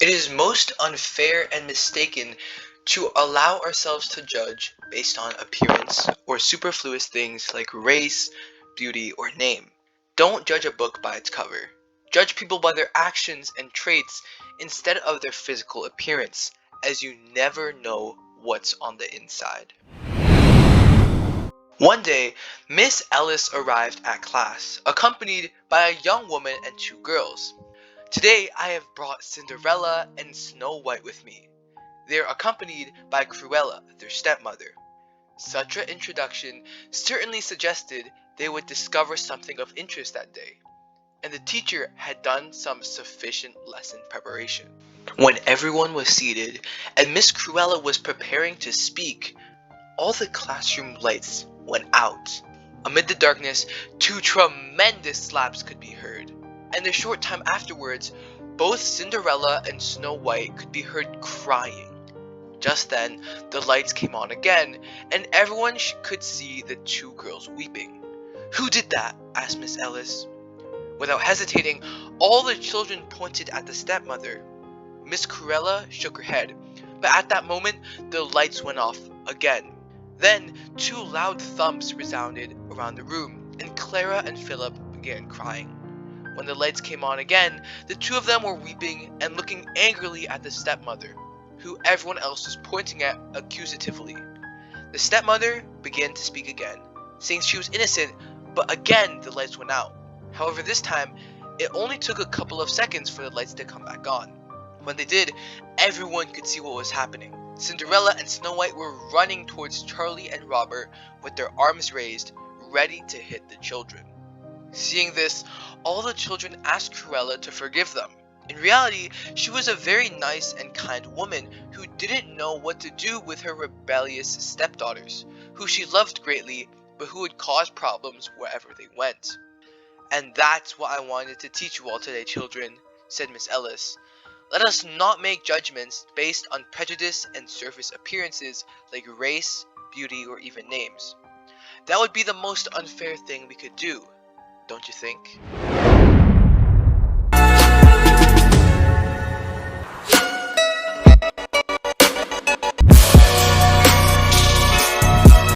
It is most unfair and mistaken to allow ourselves to judge based on appearance or superfluous things like race, beauty, or name. Don't judge a book by its cover. Judge people by their actions and traits instead of their physical appearance, as you never know what's on the inside. One day, Miss Ellis arrived at class, accompanied by a young woman and two girls. Today I have brought Cinderella and Snow White with me. They are accompanied by Cruella, their stepmother. Such an introduction certainly suggested they would discover something of interest that day, and the teacher had done some sufficient lesson preparation. When everyone was seated and Miss Cruella was preparing to speak, all the classroom lights went out. Amid the darkness, two tremendous slaps could be heard, and a short time afterwards, both Cinderella and Snow White could be heard crying. Just then, the lights came on again, and everyone could see the two girls weeping. "Who did that?" asked Miss Ellis. Without hesitating, all the children pointed at the stepmother. Miss Cruella shook her head, but at that moment, the lights went off again. Then, two loud thumps resounded around the room, and Clara and Philip began crying. When the lights came on again, the two of them were weeping and looking angrily at the stepmother, who everyone else was pointing at accusatively. The stepmother began to speak again, saying she was innocent, but again the lights went out. However, this time, it only took a couple of seconds for the lights to come back on. When they did, everyone could see what was happening. Cinderella and Snow White were running towards Charlie and Robert with their arms raised, ready to hit the children. Seeing this, all the children asked Cruella to forgive them. In reality, she was a very nice and kind woman who didn't know what to do with her rebellious stepdaughters, who she loved greatly, but who would cause problems wherever they went. "And that's what I wanted to teach you all today, children," said Miss Ellis. "Let us not make judgments based on prejudice and surface appearances like race, beauty, or even names. That would be the most unfair thing we could do, don't you think?"